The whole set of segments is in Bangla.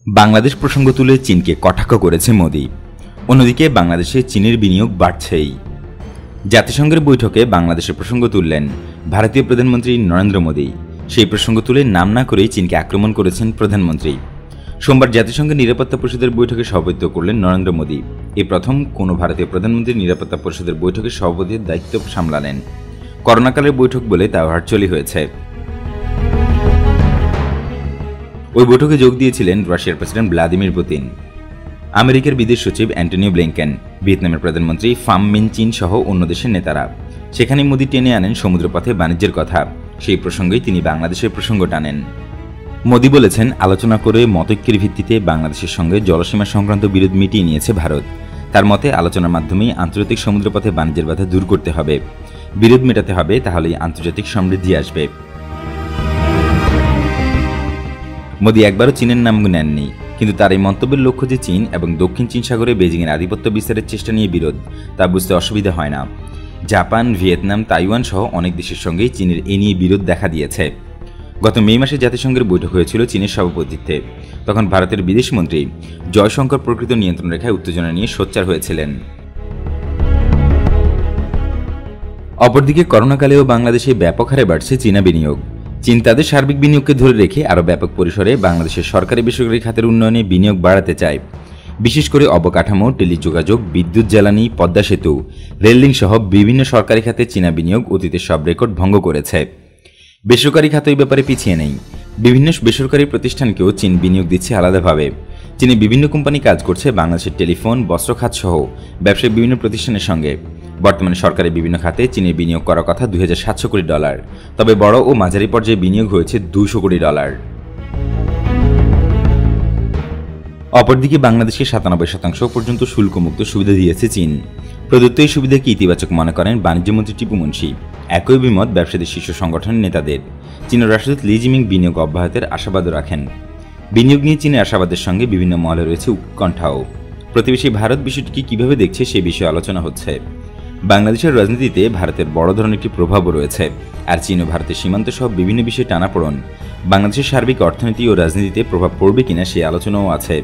বাংলাদেশ প্রসঙ্গ তুলে চীনকে কটাক্ষ করেছে মোদি। অন্যদিকে বাংলাদেশে চীনের বিনিয়োগ বাড়ছেই। জাতিসংঘের বৈঠকে বাংলাদেশের প্রসঙ্গ তুললেন ভারতীয় প্রধানমন্ত্রী নরেন্দ্র মোদি। সেই প্রসঙ্গ তুলে নাম না করেই চীনকে আক্রমণ করেছেন প্রধানমন্ত্রী। সোমবার জাতিসংঘের নিরাপত্তা পরিষদের বৈঠকে সভাপতিত্ব করলেন নরেন্দ্র মোদি। এই প্রথম কোনো ভারতীয় প্রধানমন্ত্রী নিরাপত্তা পরিষদের বৈঠকে সভাপতির দায়িত্ব সামলালেন। করোনাকালের বৈঠক বলে তা ভার্চুয়ালি হয়েছে। ওই বৈঠকে যোগ দিয়েছিলেন রাশিয়ার প্রেসিডেন্ট ভ্লাদিমির পুতিন, আমেরিকার বিদেশ সচিব অ্যান্টনিও ব্লিংকেন, ভিয়েতনামের প্রধানমন্ত্রী ফাম মিন চিন সহ অন্য দেশের নেতারা। সেখানে মোদি টেনে আনেন সমুদ্রপথে বাণিজ্যের কথা। সেই প্রসঙ্গেই তিনি বাংলাদেশের প্রসঙ্গ টানেন। মোদি বলেছেন, আলোচনা করে মতৈক্যের ভিত্তিতে বাংলাদেশের সঙ্গে জলসীমা সংক্রান্ত বিরোধ মিটিয়ে নিয়েছে ভারত। তার মতে আলোচনার মাধ্যমেই আন্তর্জাতিক সমুদ্রপথে বাণিজ্যের বাধা দূর করতে হবে, বিরোধ মেটাতে হবে, তাহলেই আন্তর্জাতিক সমৃদ্ধি আসবে। মোদি একবারও চীনের নাম নেননি, কিন্তু তার এই মন্তব্যের লক্ষ্য যে চীন এবং দক্ষিণ চীন সাগরে বেজিংয়ের আধিপত্য বিস্তারের চেষ্টা নিয়ে বিরোধ, তা বুঝতে অসুবিধা হয় না। জাপান, ভিয়েতনাম, তাইওয়ান সহ অনেক দেশের সঙ্গেই চীনের এ নিয়ে বিরোধ দেখা দিয়েছে। গত মে মাসে জাতিসংঘের বৈঠক হয়েছিল চীনের সভাপতিত্বে। তখন ভারতের বিদেশমন্ত্রী জয়শঙ্কর প্রকৃত নিয়ন্ত্রণ রেখায় উত্তেজনা নিয়ে সোচ্চার হয়েছিলেন। অপরদিকে করোনাকালেও বাংলাদেশে ব্যাপক হারে বাড়ছে চীনা বিনিয়োগ। চীন তাদের সার্বিক বিনিয়োগকে ধরে রেখে আরও ব্যাপক পরিসরে বাংলাদেশের সরকারি বেসরকারি খাতের উন্নয়নে বিনিয়োগ বাড়াতে চায়। বিশেষ করে অবকাঠামো, টেলিযোগাযোগ, বিদ্যুৎ, জ্বালানি, পদ্মা সেতু, রেললিং সহ বিভিন্ন সরকারি খাতে চীনা বিনিয়োগ অতীতের সব রেকর্ড ভঙ্গ করেছে। বেসরকারি খাত এই ব্যাপারে পিছিয়ে নেই। বিভিন্ন বেসরকারি প্রতিষ্ঠানকেও চীন বিনিয়োগ দিচ্ছে আলাদাভাবে। চীনে বিভিন্ন কোম্পানি কাজ করছে বাংলাদেশের টেলিফোন, বস্ত্র খাত সহ ব্যবসায়িক বিভিন্ন প্রতিষ্ঠানের সঙ্গে। বর্তমানে সরকারের বিভিন্ন খাতে চীনের বিনিয়োগ করার কথা $2,700 কোটি, তবে বড় ও মাঝারি পর্যায়ে বিনিয়োগ হয়েছে $200 কোটি। অপরদিকে বাংলাদেশকে 97% পর্যন্ত শুল্কমুক্ত সুবিধা দিয়েছে চীন। প্রদত্ত এই সুবিধাকে ইতিবাচক মনে করেন বাণিজ্যমন্ত্রী টিপু মুনশি। একই অভিমত ব্যবসায়ী শীর্ষ সংগঠনের নেতাদের। চীনের রাষ্ট্রদূত লি জিমিং বিনিয়োগ অব্যাহতের আশাবাদও রাখেন। বিনিয়োগ নিয়ে চীনের আশাবাদের সঙ্গে বিভিন্ন মহলে রয়েছে উৎকণ্ঠাও। প্রতিবেশী ভারত বিষয়টিকে কিভাবে দেখছে সে বিষয়ে আলোচনা হচ্ছে। বাংলাদেশের রাজনীতিতে ভারতের বড় ধরনের একটি প্রভাবও রয়েছে, আর চীন ও ভারতের সীমান্ত সহ বিভিন্ন বিষয়ে টানাপোড়েন বাংলাদেশের সার্বিক অর্থনীতি ও রাজনীতিতে প্রভাব পড়বে কিনা সেই আলোচনাও আছে।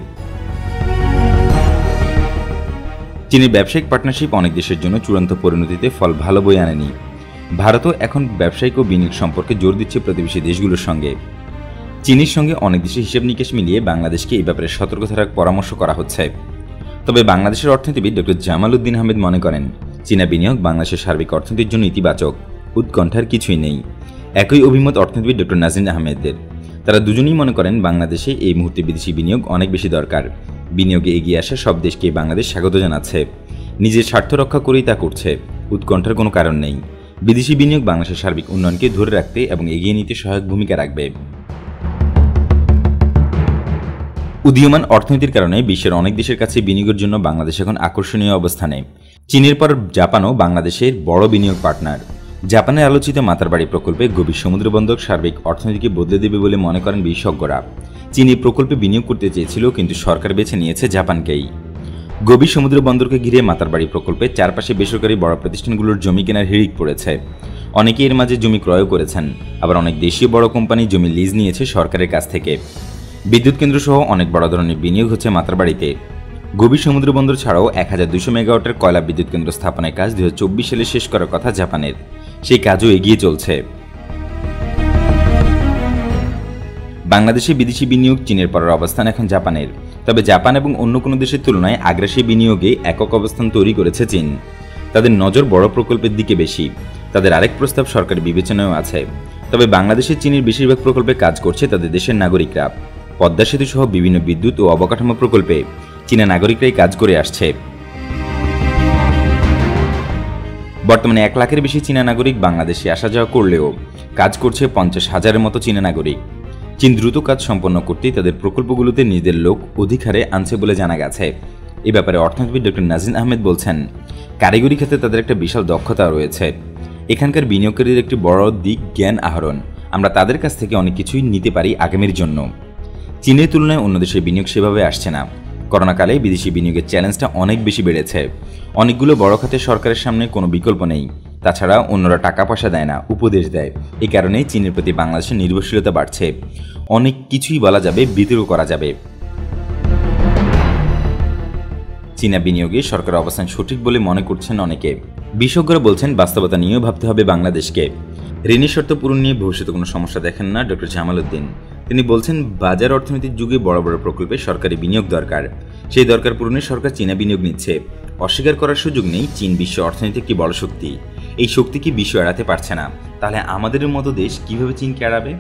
চীনের ব্যবসায়িক পার্টনারশিপ অনেক দেশের জন্য চূড়ান্ত পরিণতিতে ফল ভালো বয়ে আনেনি। ভারতও এখন ব্যবসায়িক ও বিনিয়োগ সম্পর্কে জোর দিচ্ছে প্রতিবেশী দেশগুলোর সঙ্গে। চীনের সঙ্গে অনেক দেশের হিসাব নিকেশ মিলিয়ে বাংলাদেশকে এই ব্যাপারে সতর্ক থাকার পরামর্শ করা হচ্ছে। তবে বাংলাদেশের অর্থনীতিবিদ ডক্টর জামাল উদ্দিন আহমেদ মনে করেন, চীনা বিনিয়োগ বাংলাদেশের সার্বিক অর্থনীতির জন্য ইতিবাচক, উৎকণ্ঠার কিছুই নেই। একই অভিমত অর্থনীতিবিদ ডক্টর নাজিন আহমেদের। তারা দুজনেই মনে করেন বাংলাদেশে এই মুহূর্তে বিদেশি বিনিয়োগ অনেক বেশি দরকার। বিনিয়োগে এগিয়ে আসা সব দেশকে বাংলাদেশ স্বাগত জানাচ্ছে, নিজের স্বার্থ রক্ষা করেই তা করছে। উৎকণ্ঠার কোনো কারণ নেই। বিদেশি বিনিয়োগ বাংলাদেশের সার্বিক উন্নয়নকে ধরে রাখতে এবং এগিয়ে নিতে সহায়ক ভূমিকা রাখবে। উদীয়মান অর্থনীতির কারণে বিশ্বের অনেক দেশের কাছে বিনিয়োগের জন্য বাংলাদেশ এখন আকর্ষণীয় অবস্থানে। চীনের পর জাপানও বাংলাদেশের বড় বিনিয়োগ পার্টনার। জাপানের আলোচিত মাতারবাড়ি প্রকল্পে গভীর সমুদ্রবন্দর সার্বিক অর্থনীতিকে বদলে দেবে বলে মনে করেন বিশেষজ্ঞরা। চীন এই প্রকল্পে বিনিয়োগ করতে চেয়েছিল, কিন্তু সরকার বেছে নিয়েছে জাপানকেই। গভীর সমুদ্র বন্দরকে ঘিরে মাতারবাড়ি প্রকল্পে চারপাশে বেসরকারি বড় প্রতিষ্ঠানগুলোর জমি কেনার হিড়িক পড়েছে। অনেকে এর মাঝে জমি ক্রয় করেছেন, আবার অনেক দেশীয় বড় কোম্পানি জমি লিজ নিয়েছে সরকারের কাছ থেকে। বিদ্যুৎ কেন্দ্র সহ অনেক বড় ধরনের বিনিয়োগ হচ্ছে মাতারবাড়িতে। গভীর সমুদ্র বন্দর ছাড়াও 1200 মেগাওয়াটের কয়লা বিদ্যুৎ কেন্দ্র স্থাপনের কাজ 2024 সালে শেষ করার কথা জাপানের। সেই কাজও এগিয়ে চলছে। বাংলাদেশে বিদেশি বিনিয়োগ চীনের পরের অবস্থান এখন জাপানের। তবে জাপান এবং অন্য কোনো দেশের তুলনায় আগ্রাসী বিনিয়োগে একক অবস্থান তৈরি করেছে চীন। তাদের নজর বড় প্রকল্পের দিকে বেশি। তাদের আরেক প্রস্তাব সরকারি বিবেচনায়ও আছে। তবে বাংলাদেশের চীনের বেশিরভাগ প্রকল্পে কাজ করছে তাদের দেশের নাগরিকরা। পদ্মা সেতু সহ বিভিন্ন বিদ্যুৎ ও অবকাঠামো প্রকল্পে চীনা নাগরিকরাই কাজ করে আসছে। বর্তমানে 1 লাখের বেশি চীনা নাগরিক বাংলাদেশে আসা যাওয়া করলেও কাজ করছে 50,000-এর মতো চীনা নাগরিক। চীন দ্রুত কাজ সম্পন্ন করতে তাদের প্রকল্পগুলোতে নিজেদের লোক অধিক হারে আনছে বলে জানা গেছে। এ ব্যাপারে অর্থনীতিবিদ ডক্টর নাজিন আহমেদ বলছেন, কারিগরি খাতে তাদের একটা বিশাল দক্ষতা রয়েছে। এখানকার বিনিয়োগকারীদের একটি বড় দিক জ্ঞান আহরণ। আমরা তাদের কাছ থেকে অনেক কিছুই নিতে পারি আগামীর জন্য। চীনের তুলনায় অন্য দেশের বিনিয়োগ সেভাবে আসছে না। করোনাকালে বিদেশি বিনিয়োগের চ্যালেঞ্জটা অনেক বেশি বেড়েছে। অনেকগুলো বড় খাতে সরকারের সামনে কোনো বিকল্প নেই। তাছাড়া অন্যরা টাকা পয়সা দেয় না, উপদেশ দেয়। এই কারণেই চীনের প্রতি বাংলাদেশের নির্ভরশীলতা বাড়ছে। অনেক কিছুই বলা যাবে, বিতর্ক করা যাবে। চীনা বিনিয়োগে সরকারের অবস্থান সঠিক বলে মনে করছেন অনেকে। বিশেষজ্ঞরা বলছেন বাস্তবতা নিয়েও ভাবতে হবে বাংলাদেশকে। ঋণের শর্ত পূরণ নিয়ে ভবিষ্যতে কোনো সমস্যা দেখেন না ডক্টর জামাল উদ্দিন। তিনি বলছেন, বাজার অর্থনীতির যুগে বড় বড় প্রকল্পে সরকারি বিনিয়োগ দরকার। সেই দরকার পূরণে সরকার চীনা বিনিয়োগ নিচ্ছে। অস্বীকার করার সুযোগ নেই, চীন বিশ্ব অর্থনীতির একটি বড় শক্তি। এই শক্তি কি বিশ্ব এড়াতে পারছে না, তাহলে আমাদের মতো দেশ কিভাবে চীনকে এড়াবে?